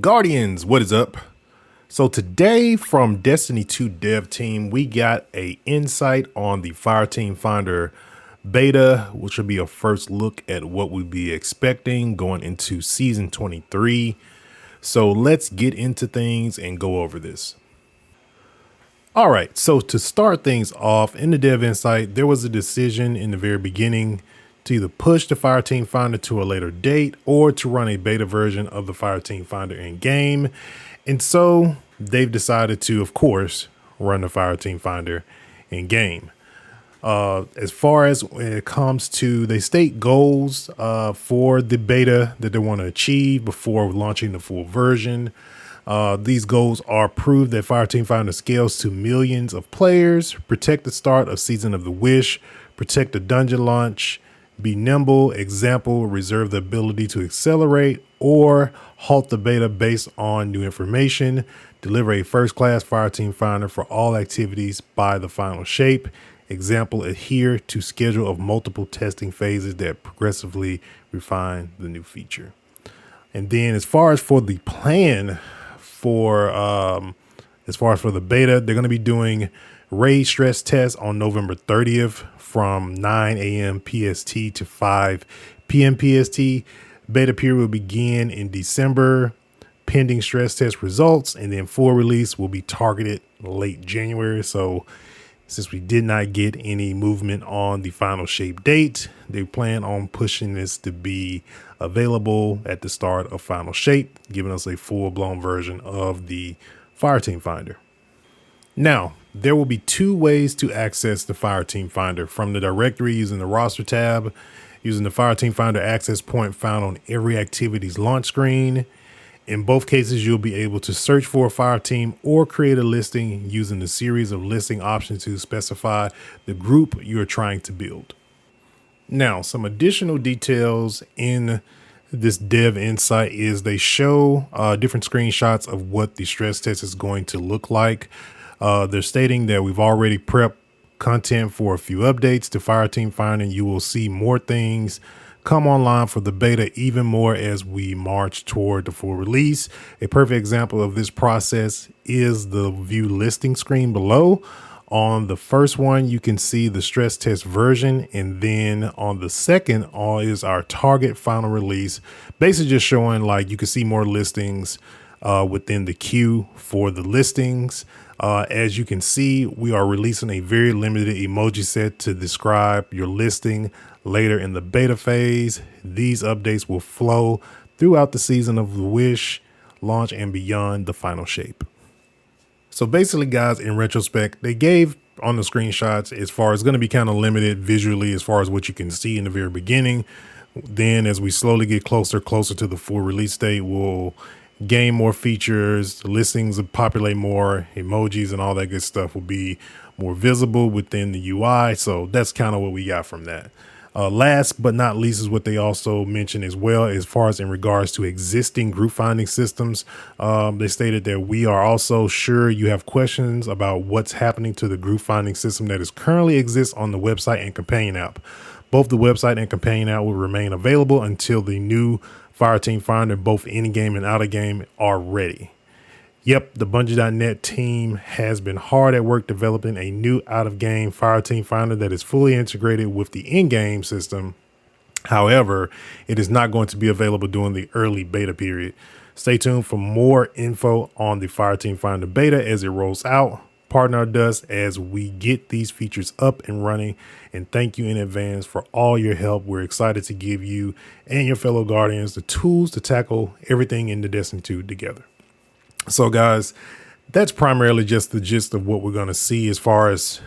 Guardians, what is up? So today from Destiny 2 dev team, we got a insight on the Fireteam Finder beta, which will be a first look at what we'd be expecting going into season 23. So let's get into things and go over this. All right, so to start things off in the dev insight, there was a decision in the very beginning to either push the Fireteam Finder to a later date or to run a beta version of the Fireteam Finder in game. And so they've decided to, of course, run the Fireteam Finder in game. As far as when it comes to, they state goals for the beta that they want to achieve before launching the full version. These goals are prove that Fireteam Finder scales to millions of players, protect the start of Season of the Wish, protect the dungeon launch, be nimble, example, reserve the ability to accelerate or halt the beta based on new information, deliver a first-class Fireteam Finder for all activities by the final shape, example, adhere to schedule of multiple testing phases that progressively refine the new feature. And then as far as for the plan for the beta, they're going to be doing raid stress tests on November 30th from 9 a.m. PST to 5 p.m. PST. Beta period will begin in December, pending stress test results, and then full release will be targeted late January. So since we did not get any movement on the final shape date, they plan on pushing this to be available at the start of final shape, giving us a full-blown version of the Fireteam Finder. Now, there will be two ways to access the Fireteam Finder: from the directory using the roster tab, using the Fireteam Finder access point found on every activity's launch screen. In both cases, you'll be able to search for a Fireteam or create a listing using the series of listing options to specify the group you're trying to build. Now, some additional details in this dev insight is they show different screenshots of what the stress test is going to look like. They're stating that we've already prepped content for a few updates to Fireteam Finder, and you will see more things come online for the beta, even more as we march toward the full release. A perfect example of this process is the view listing screen below. On the first one, you can see the stress test version, and then on the second is our target final release, basically just showing like you can see more listings within the queue for the listings. As you can see, we are releasing a very limited emoji set to describe your listing later in the beta phase. These updates will flow throughout the Season of the Wish launch and beyond the final shape. So basically, guys, in retrospect, they gave on the screenshots as far as going to be kind of limited visually as far as what you can see in the very beginning. Then as we slowly get closer to the full release date, we'll gain more features, listings will populate more, emojis and all that good stuff will be more visible within the UI. So that's kind of what we got from that. Last but not least is what they also mentioned as well, as far as in regards to existing group finding systems. They stated that we are also sure you have questions about what's happening to the group finding system that is currently exists on the website and companion app. Both the website and companion app will remain available until the new Fireteam Finder, both in-game and out-of-game, are ready. Yep, the Bungie.net team has been hard at work developing a new out-of-game Fireteam Finder that is fully integrated with the in-game system. However, it is not going to be available during the early beta period. Stay tuned for more info on the Fireteam Finder beta as it rolls out. Partner us as we get these features up and running, and thank you in advance for all your help. We're excited to give you and your fellow Guardians the tools to tackle everything in the Destiny 2 together. So guys, that's primarily just the gist of what we're going to see as far as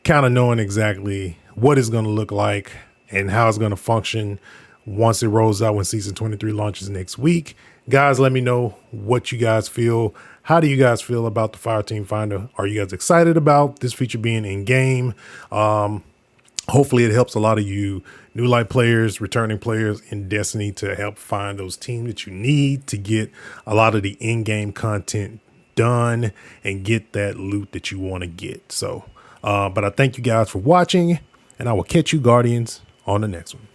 kind of knowing exactly what it's going to look like and how it's going to function once it rolls out when Season 23 launches next week. Guys, let me know what you guys feel. How do you guys feel about the Fireteam Finder? Are you guys excited about this feature being in game? Hopefully it helps a lot of you new life players, returning players in Destiny to help find those teams that you need to get a lot of the in-game content done and get that loot that you want to get. So, but I thank you guys for watching, and I will catch you Guardians on the next one.